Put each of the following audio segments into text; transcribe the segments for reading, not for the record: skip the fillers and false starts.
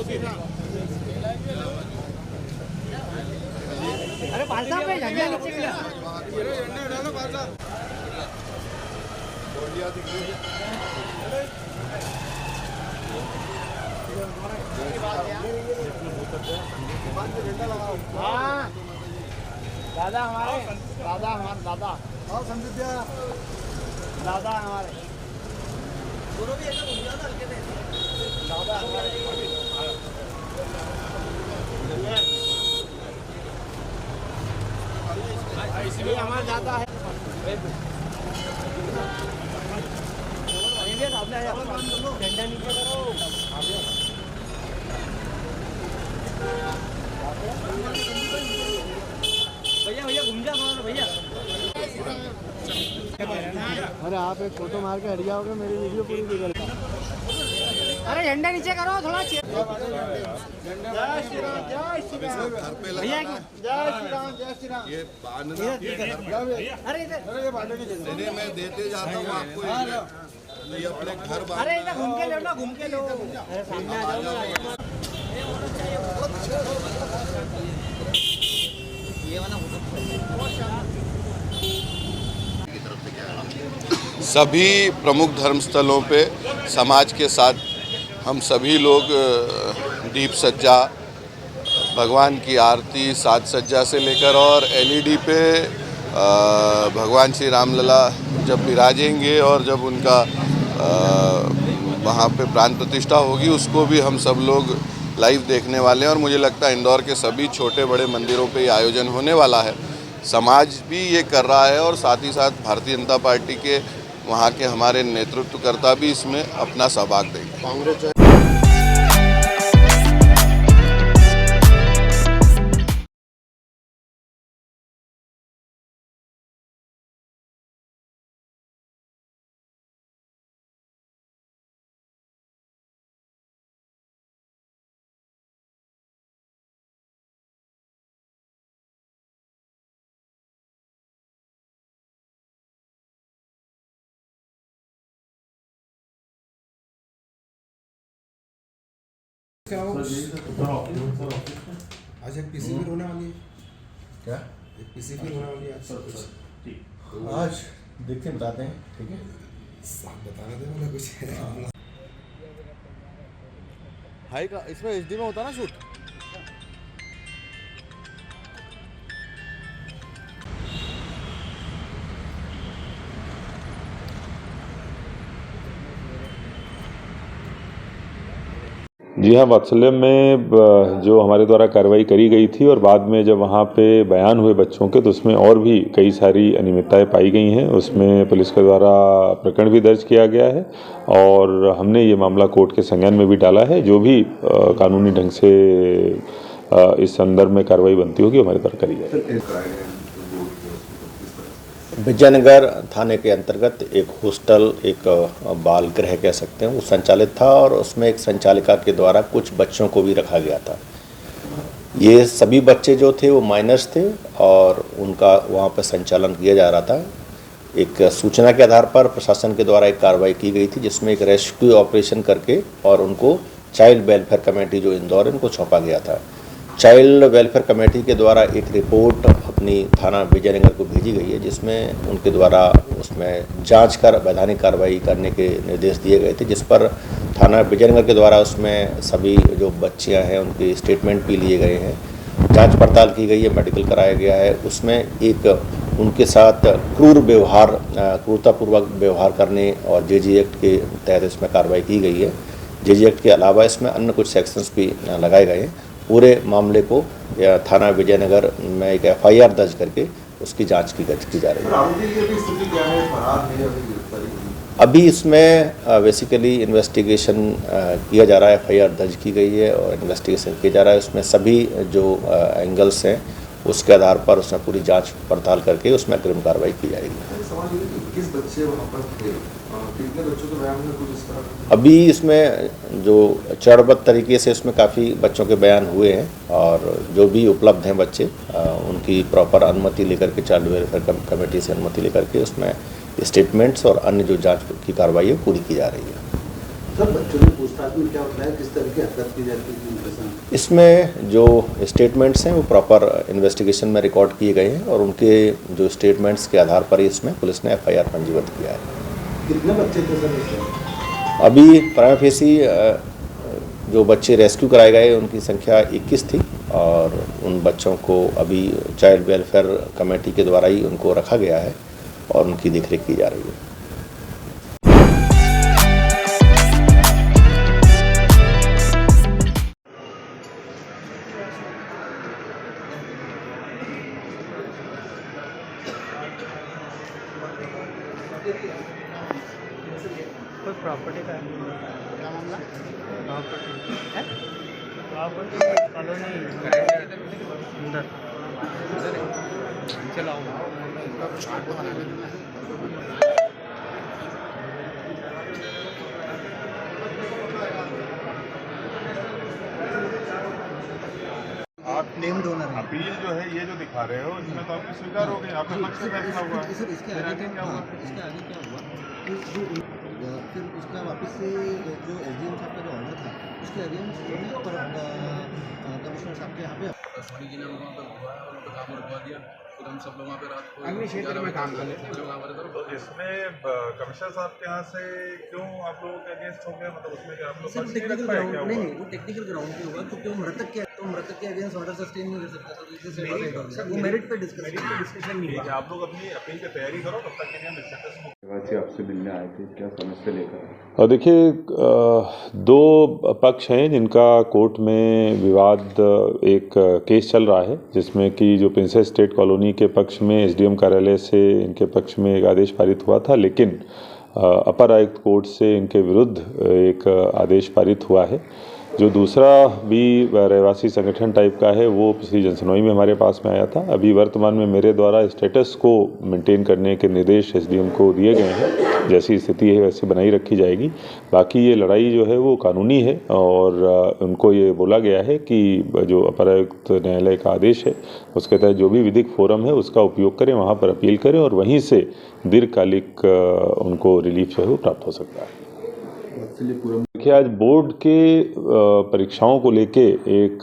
अरे भाई साहब झंडा नीचे गिरा। हाँ दादा हमारे दादा और संदीप दादा हमारे दादा इसलिए हमारा दादा है। झंडा नीचे करो। भैया भैया घूम जा भैया। अरे आप एक फोटो मार के हट जाओगे, मेरी वीडियो पूरी बिगड़। अरे झंडा नीचे करो थोड़ा। जय श्री राम जय श्री राम भैया जय श्री राम जय श्री राम। ये अरे इधर बांधने मैं देते जाता हूँ आपको, ये अपने घर। अरे इधर घूम के लो ना, घूम के लो। अरे सामने आ जाओ। सभी प्रमुख धर्मस्थलों पे समाज के साथ हम सभी लोग दीप सज्जा, भगवान की आरती, साज सज्जा से लेकर और एलईडी पे भगवान श्री रामलला जब विराजेंगे और जब उनका वहाँ पे प्राण प्रतिष्ठा होगी, उसको भी हम सब लोग लाइव देखने वाले हैं। और मुझे लगता है इंदौर के सभी छोटे बड़े मंदिरों पे ये आयोजन होने वाला है। समाज भी ये कर रहा है और साथ ही साथ भारतीय जनता पार्टी के वहाँ के हमारे नेतृत्वकर्ता भी इसमें अपना सहभाग देंगे। आज एक पीसी फिर होने वाली है। क्या एक पीसी फिर होने वाली है आज। आज देखते हैं, बताते हैं। ठीक है, आप बताने दे मुझे कुछ। हाई का इसमें एचडी में होता ना शूट। जी हाँ, वात्सल्य में जो हमारे द्वारा कार्रवाई करी गई थी और बाद में जब वहाँ पे बयान हुए बच्चों के, तो उसमें और भी कई सारी अनियमितताएं पाई गई हैं। उसमें पुलिस के द्वारा प्रकरण भी दर्ज किया गया है और हमने ये मामला कोर्ट के संज्ञान में भी डाला है। जो भी कानूनी ढंग से इस संदर्भ में कार्रवाई बनती होगी हमारे द्वारा करी जाएगी। विजयनगर थाने के अंतर्गत एक हॉस्टल, एक बाल गृह कह सकते हैं, वो संचालित था और उसमें एक संचालिका के द्वारा कुछ बच्चों को भी रखा गया था। ये सभी बच्चे जो थे वो माइनर्स थे और उनका वहाँ पर संचालन किया जा रहा था। एक सूचना के आधार पर प्रशासन के द्वारा एक कार्रवाई की गई थी, जिसमें एक रेस्क्यू ऑपरेशन करके और उनको चाइल्ड वेलफेयर कमेटी जो इंदौर है उनको सौंपा गया था। चाइल्ड वेलफेयर कमेटी के द्वारा एक रिपोर्ट अपनी थाना विजयनगर को भेजी गई है, जिसमें उनके द्वारा उसमें जांच कर वैधानिक कार्रवाई करने के निर्देश दिए गए थे, जिस पर थाना विजयनगर के द्वारा उसमें सभी जो बच्चियां हैं उनके स्टेटमेंट भी लिए गए हैं, जांच पड़ताल की गई है, मेडिकल कराया गया है। उसमें एक उनके साथ क्रूरतापूर्वक व्यवहार करने और जेजी एक्ट के तहत इसमें कार्रवाई की गई है। जेजी एक्ट के अलावा इसमें अन्य कुछ सेक्शंस भी लगाए गए हैं। पूरे मामले को थाना विजयनगर में एक एफआईआर दर्ज करके उसकी जांच की जा रही है। अभी इसमें बेसिकली इन्वेस्टिगेशन किया जा रहा है, एफआईआर दर्ज की गई है और इन्वेस्टिगेशन किया जा रहा है। उसमें सभी जो एंगल्स हैं उसके आधार पर उसमें पूरी जांच पड़ताल करके उसमें अग्रिम कार्रवाई की जाएगी। किस बच्चे वहाँ पर थे, कितने बच्चों के बयान में कुछ इस तरह? अभी इसमें जो चरणबद्ध तरीके से इसमें काफ़ी बच्चों के बयान हुए हैं और जो भी उपलब्ध हैं बच्चे उनकी प्रॉपर अनुमति लेकर के चाइल्ड वेलफेयर कमेटी से अनुमति लेकर के उसमें स्टेटमेंट्स और अन्य जो जांच की कार्रवाई है पूरी की जा रही है। सर बच्चों की पूछताछ में क्या होता है, किस तरह की हरकत की जाती है उनके साथ? इसमें जो स्टेटमेंट्स हैं वो प्रॉपर इन्वेस्टिगेशन में रिकॉर्ड किए गए हैं और उनके जो स्टेटमेंट्स के आधार पर इसमें पुलिस ने FIR पंजीबद्ध किया है। कितने बच्चे थे सर इसमें? अभी प्राइमा फेसी जो बच्चे रेस्क्यू कराए गए उनकी संख्या 21 थी और उन बच्चों को अभी चाइल्ड वेलफेयर कमेटी के द्वारा ही उनको रखा गया है और उनकी देखरेख की जा रही है। कोई प्रॉपर्टी का क्या मामला? प्रॉपर्टी है, प्रॉपर्टी कॉलोनी अंदर चलाओ। आप नेम डोनर है। अपील जो है ये जो दिखा रहे हो इसमें तो आपकी स्वीकार हो गई, आपके पक्ष में फैसला हुआ है। सर इसके आगे क्या हुआ? इसके आगे क्या हुआ कि जो फिर उसका वापस से जो SDM साहब का जो ऑर्डर था उसके अगेंस्ट कमिश्नर साहब के यहाँ पे आकाशवाणी जी ने वहाँ पर हुआ है और उनका काम रुकवा दिया, फिर हम सब लोग वहाँ पे रात को अग्नि क्षेत्र में काम कर लेते तो इसमें कमिश्नर साहब के यहाँ से क्यों आप लोगों के अगेंस्ट हो गया, मतलब उसमें क्या आप लोग सर पक्ष नहीं टेक्निकल रख पाए ग्राउंड क्या नहीं हुआ? नहीं वो टेक्निकल ग्राउंड पे हुआ क्योंकि वो मृतक के अगेंस्ट ऑर्डर सस्टेन नहीं कर सकता सर, वो मेरिट पे डिस्कशन नहीं ठीक है, आप लोग अपनी अपील की तैयारी करो, तब तक के लिए हम स्टेटस आपसे मिलने आए थे, क्या समस्या लेकर? और देखिए, दो पक्ष हैं जिनका कोर्ट में विवाद एक केस चल रहा है, जिसमें कि जो प्रिंसेस स्टेट कॉलोनी के पक्ष में SDM कार्यालय से इनके पक्ष में एक आदेश पारित हुआ था, लेकिन अपर आयुक्त कोर्ट से इनके विरुद्ध एक आदेश पारित हुआ है। जो दूसरा भी रहवासी संगठन टाइप का है वो पिछली जनसुनवाई में हमारे पास में आया था। अभी वर्तमान में मेरे द्वारा स्टेटस को मेंटेन करने के निर्देश SDM को दिए गए हैं, जैसी स्थिति है वैसे बनाई रखी जाएगी। बाकी ये लड़ाई जो है वो कानूनी है और उनको ये बोला गया है कि जो अपर आयुक्त न्यायालय का आदेश है उसके तहत जो भी विधिक फोरम है उसका उपयोग करें, वहाँ पर अपील करें और वहीं से दीर्घकालिक उनको रिलीफ जो है वो प्राप्त हो सकता है। देखिए, आज बोर्ड के परीक्षाओं को लेके एक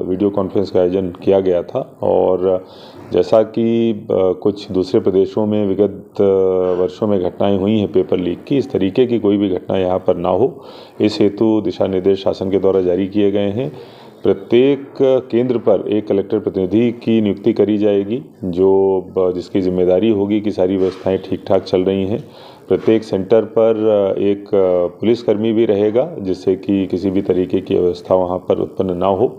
वीडियो कॉन्फ्रेंस का आयोजन किया गया था और जैसा कि कुछ दूसरे प्रदेशों में विगत वर्षों में घटनाएं हुई हैं पेपर लीक की, इस तरीके की कोई भी घटना यहाँ पर ना हो, इस हेतु दिशा निर्देश शासन के द्वारा जारी किए गए हैं। प्रत्येक केंद्र पर एक कलेक्टर प्रतिनिधि की नियुक्ति करी जाएगी, जो जिसकी जिम्मेदारी होगी कि सारी व्यवस्थाएं ठीक ठाक चल रही हैं। प्रत्येक सेंटर पर एक पुलिसकर्मी भी रहेगा, जिससे कि किसी भी तरीके की अवस्था वहाँ पर उत्पन्न ना हो,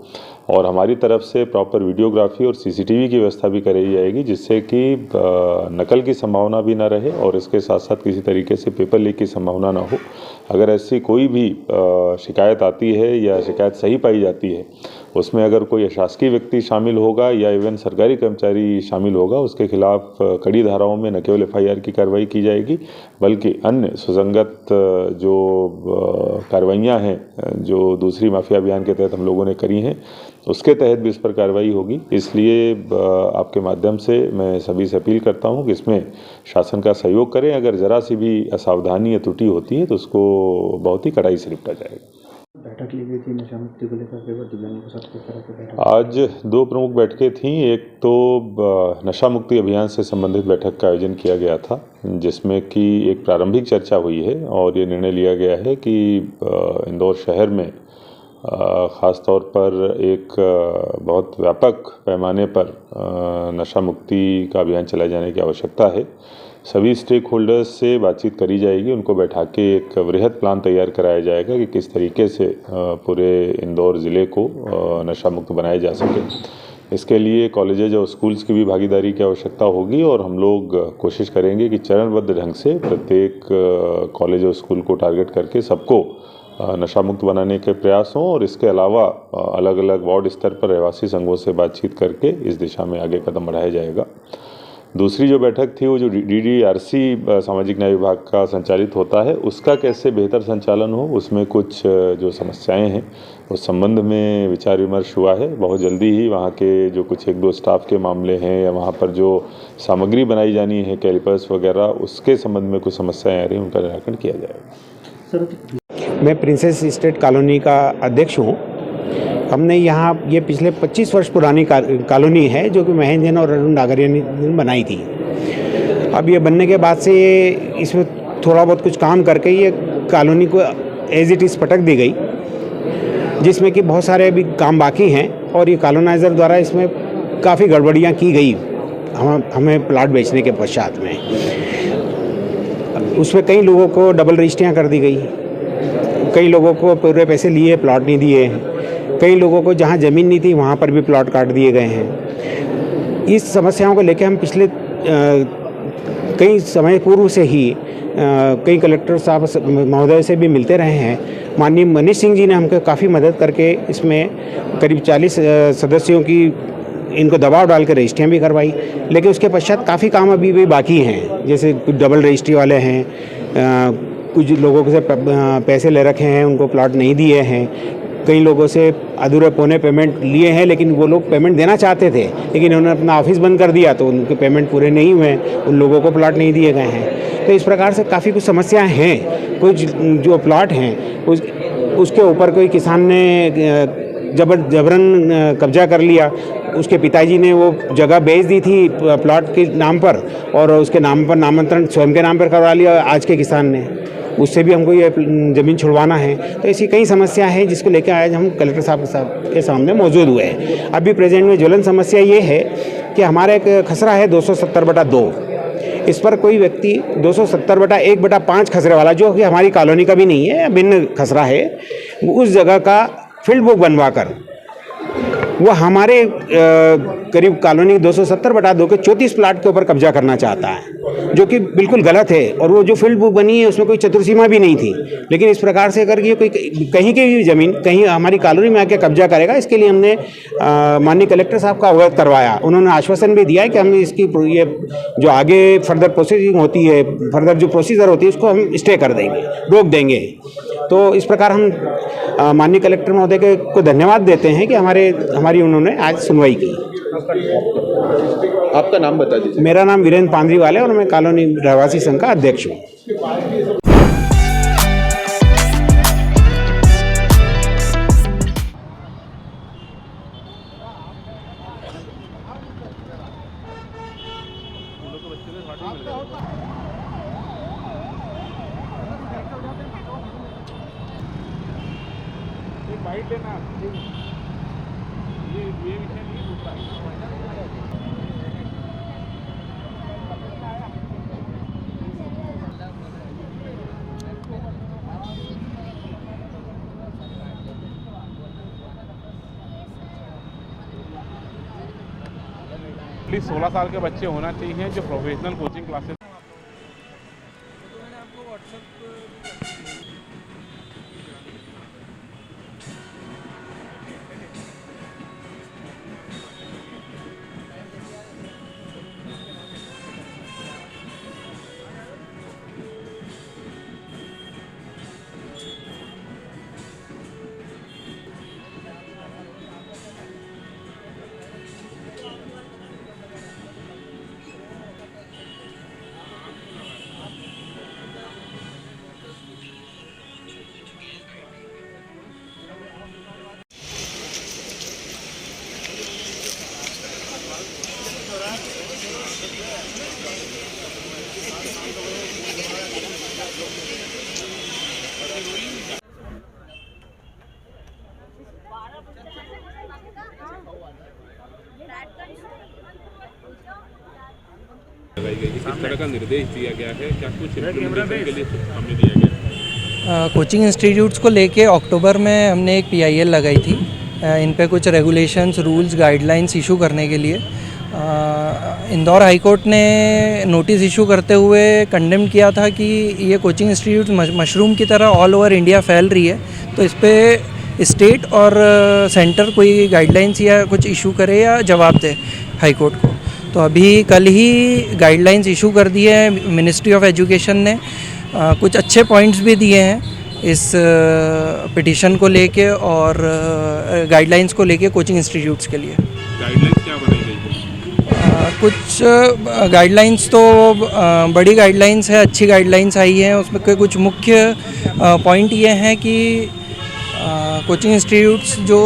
और हमारी तरफ से प्रॉपर वीडियोग्राफी और CCTV की व्यवस्था भी कराई जाएगी, जिससे कि नकल की संभावना भी ना रहे और इसके साथ साथ किसी तरीके से पेपर लीक की संभावना ना हो। अगर ऐसी कोई भी शिकायत आती है या शिकायत सही पाई जाती है, उसमें अगर कोई अशासकीय व्यक्ति शामिल होगा या इवन सरकारी कर्मचारी शामिल होगा, उसके खिलाफ कड़ी धाराओं में न केवल FIR की कार्रवाई की जाएगी, बल्कि अन्य सुसंगत जो कार्रवाइयाँ हैं जो दूसरी माफिया अभियान के तहत हम लोगों ने करी हैं, उसके तहत भी इस पर कार्रवाई होगी। इसलिए आपके माध्यम से मैं सभी से अपील करता हूं कि इसमें शासन का सहयोग करें। अगर ज़रा सी भी असावधानी या त्रुटि होती है तो उसको बहुत ही कड़ाई से निपटा जाएगा। बैठक ली गई थी नशा मुक्ति को लेकर के, दिव्यांगों के साथ किस तरह की बैठक? आज दो प्रमुख बैठकें थीं। एक तो नशा मुक्ति अभियान से संबंधित बैठक का आयोजन किया गया था, जिसमें कि एक प्रारंभिक चर्चा हुई है और ये निर्णय लिया गया है कि इंदौर शहर में ख़ास तौर पर एक बहुत व्यापक पैमाने पर नशा मुक्ति का अभियान चलाए जाने की आवश्यकता है। सभी स्टेक होल्डर्स से बातचीत करी जाएगी, उनको बैठा के एक वृहद प्लान तैयार कराया जाएगा कि किस तरीके से पूरे इंदौर ज़िले को नशा मुक्त बनाया जा सके। इसके लिए कॉलेजेज और स्कूल्स की भी भागीदारी की आवश्यकता होगी और हम लोग कोशिश करेंगे कि चरणबद्ध ढंग से प्रत्येक कॉलेज और स्कूल को टारगेट करके सबको नशा मुक्त बनाने के प्रयास हों और इसके अलावा अलग अलग वार्ड स्तर पर रहवासी संघों से बातचीत करके इस दिशा में आगे कदम बढ़ाया जाएगा। दूसरी जो बैठक थी वो जो DDRC सामाजिक न्याय विभाग का संचालित होता है, उसका कैसे बेहतर संचालन हो, उसमें कुछ जो समस्याएं हैं उस संबंध में विचार विमर्श हुआ है। बहुत जल्दी ही वहाँ के जो कुछ एक दो स्टाफ के मामले हैं या वहाँ पर जो सामग्री बनाई जानी है कैलिपर्स वगैरह, उसके संबंध में कुछ समस्याएं आ रही हैं, उनका निराकरण किया जाएगा। सर मैं प्रिंसेस इस्टेट कॉलोनी का अध्यक्ष हूँ। हमने यहाँ ये पिछले 25 वर्ष पुरानी कॉलोनी है जो कि महेंद्र जैन और अरुण डागरिया ने बनाई थी। अब ये बनने के बाद से ये इसमें थोड़ा बहुत कुछ काम करके ये कॉलोनी को एज इट इज़ पटक दी गई, जिसमें कि बहुत सारे अभी काम बाकी हैं और ये कॉलोनाइज़र द्वारा इसमें काफ़ी गड़बड़ियाँ की गई हमें प्लाट बेचने के पश्चात में। उसमें कई लोगों को डबल रजिस्ट्रियाँ कर दी गई, कई लोगों को पूरे पैसे लिए प्लाट नहीं दिए, कई लोगों को जहाँ ज़मीन नहीं थी वहाँ पर भी प्लाट काट दिए गए हैं। इस समस्याओं को लेकर हम पिछले कई समय पूर्व से ही कई कलेक्टर साहब महोदय से भी मिलते रहे हैं। माननीय मनीष सिंह जी ने हमको काफ़ी मदद करके इसमें करीब 40 सदस्यों की इनको दबाव डाल कर रजिस्ट्रियाँ भी करवाई, लेकिन उसके पश्चात काफ़ी काम अभी भी बाकी हैं। जैसे कुछ डबल रजिस्ट्री वाले हैं, कुछ लोगों से पैसे ले रखे हैं, उनको प्लाट नहीं दिए हैं, कई लोगों से अधूरे पौने पेमेंट लिए हैं, लेकिन वो लोग पेमेंट देना चाहते थे लेकिन उन्होंने अपना ऑफिस बंद कर दिया तो उनके पेमेंट पूरे नहीं हुए, उन लोगों को प्लाट नहीं दिए गए हैं। तो इस प्रकार से काफ़ी कुछ समस्याएं हैं। कुछ जो प्लाट हैं उसके ऊपर कोई किसान ने जबरन कब्जा कर लिया, उसके पिताजी ने वो जगह बेच दी थी प्लाट के नाम पर और उसके नाम पर नामांतरण स्वयं के नाम पर करवा लिया आज के किसान ने, उससे भी हमको ये ज़मीन छुड़वाना है। तो ऐसी कई समस्या है जिसको लेकर आज हम कलेक्टर साहब के सामने मौजूद हुए हैं। अभी प्रेजेंट में ज्वलन समस्या ये है कि हमारा एक खसरा है 270/2, इस पर कोई व्यक्ति 270/1/5 खसरे वाला, जो कि हमारी कॉलोनी का भी नहीं है, भिन्न खसरा है, उस जगह का फील्ड बुक बनवा कर वो हमारे करीब कॉलोनी 270/2 के 34 प्लाट के ऊपर कब्जा करना चाहता है, जो कि बिल्कुल गलत है। और वो जो फील्ड बुक बनी है उसमें कोई चतुर्सीमा भी नहीं थी, लेकिन इस प्रकार से करके कोई कहीं की भी ज़मीन कहीं हमारी कॉलोनी में आके कब्जा करेगा, इसके लिए हमने माननीय कलेक्टर साहब का अवगत करवाया। उन्होंने आश्वासन भी दिया है कि हम इसकी ये जो आगे फर्दर प्रोसेसिंग होती है, फर्दर जो प्रोसीजर होती है उसको हम स्टे कर देंगे, रोक देंगे। तो इस प्रकार हम माननीय कलेक्टर महोदय को धन्यवाद देते हैं कि हमारी उन्होंने आज सुनवाई की। आपका नाम बता दीजिए। मेरा नाम वीरेंद्र पांद्रीवाल है और मैं कॉलोनी रहवासी संघ का अध्यक्ष हूँ। बाइट लेना ये विषय नहीं दूसरा प्लीज 16 साल के बच्चे होना चाहिए जो प्रोफेशनल कोचिंग क्लासेस। लगाई गई, किस तरह का निर्देश दिया गया है, क्या कुछ इम्प्लीमेंटेशन के लिए हमने दिया गया? कोचिंग इंस्टीट्यूट्स को लेके अक्टूबर में हमने एक PIL लगाई थी, इन पे कुछ रेगुलेशंस, रूल्स, गाइडलाइंस इशू करने के लिए। इंदौर हाई कोर्ट ने नोटिस इशू करते हुए कंडेम किया था कि ये कोचिंग इंस्टीट्यूट मशरूम की तरह ऑल ओवर इंडिया फैल रही है, तो इस पे स्टेट और सेंटर कोई गाइडलाइंस या कुछ इशू करे या जवाब दे हाई कोर्ट को। तो अभी कल ही गाइडलाइंस इशू कर दिए हैं मिनिस्ट्री ऑफ एजुकेशन ने। कुछ अच्छे पॉइंट्स भी दिए हैं इस पिटीशन को लेके और गाइडलाइंस को लेके कोचिंग इंस्टीट्यूट्स के लिए। गाइडलाइंस क्या बनाई गई है? कुछ गाइडलाइंस तो बड़ी गाइडलाइंस है, अच्छी गाइडलाइंस आई हैं। उसमें कुछ मुख्य पॉइंट ये है कि कोचिंग इंस्टीट्यूट्स जो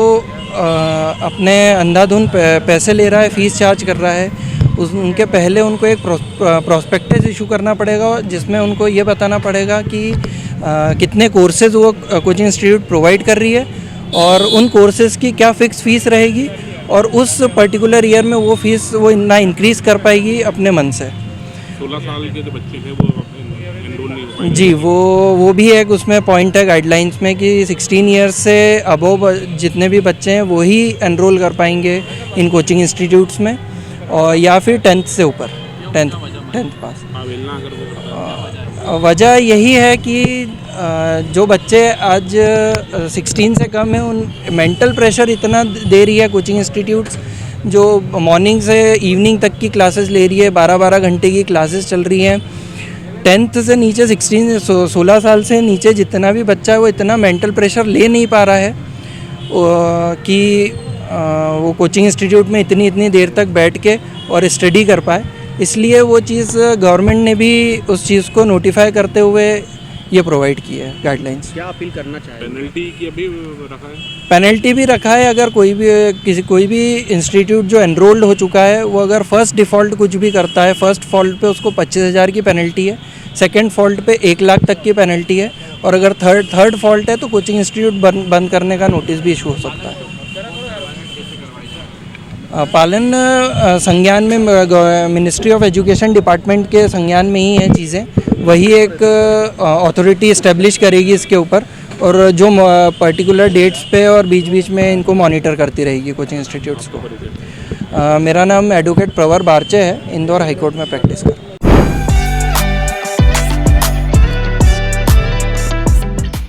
अपने अंधाधुन पैसे ले रहा है, फ़ीस चार्ज कर रहा है, उनके पहले उनको एक प्रोस्पेक्टस इशू करना पड़ेगा जिसमें उनको ये बताना पड़ेगा कि कितने कोर्सेज़ वो कोचिंग इंस्टीट्यूट प्रोवाइड कर रही है और उन कोर्सेज़ की क्या फ़िक्स फ़ीस रहेगी और उस पर्टिकुलर ईयर में वो फ़ीस वो ना इंक्रीज़ कर पाएगी अपने मन से। 16 साल के जो बच्चे हैं वो एनरोल नहीं हो पाएंगे। जी, वो भी एक उसमें पॉइंट है गाइडलाइंस में कि 16 ईयर्स से अबव जितने भी बच्चे हैं वो ही एनरोल कर पाएंगे इन कोचिंग इंस्टीट्यूट्स में, और या फिर 10th से ऊपर 10th पास। वजह यही है कि जो बच्चे आज 16 से कम हैं उन मेंटल प्रेशर इतना दे रही है कोचिंग इंस्टीट्यूट्स, जो मॉर्निंग से इवनिंग तक की क्लासेस ले रही है, 12-12 घंटे की क्लासेस चल रही हैं। 10th से नीचे 16 साल से नीचे जितना भी बच्चा है वो इतना मेंटल प्रेशर ले नहीं पा रहा है कि वो कोचिंग इंस्टीट्यूट में इतनी देर तक बैठ के और स्टडी कर पाए। इसलिए वो चीज़ गवर्नमेंट ने भी उस चीज़ को नोटिफाई करते हुए ये प्रोवाइड की है गाइडलाइंस। क्या अपील करना चाहिए? पेनल्टी की अभी रखा है? पेनल्टी भी रखा है। अगर कोई भी इंस्टीट्यूट जो एनरोल्ड हो चुका है वो अगर फर्स्ट डिफ़ॉल्ट कुछ भी करता है, फर्स्ट फॉल्ट पे उसको 25,000 की पेनल्टी है, सेकंड फॉल्ट पे 1 लाख तक की पेनल्टी है, और अगर थर्ड फॉल्ट है तो कोचिंग इंस्टीट्यूट बंद करने का नोटिस भी इशू हो सकता है। पालन संज्ञान में मिनिस्ट्री ऑफ एजुकेशन डिपार्टमेंट के संज्ञान में ही है चीज़ें, वही एक अथॉरिटी इस्टेब्लिश करेगी इसके ऊपर, और जो पर्टिकुलर डेट्स पे और बीच में इनको मॉनिटर करती रहेगी कोचिंग इंस्टीट्यूट्स को। मेरा नाम एडवोकेट प्रवर बारचे है, इंदौर हाई कोर्ट में प्रैक्टिस कर।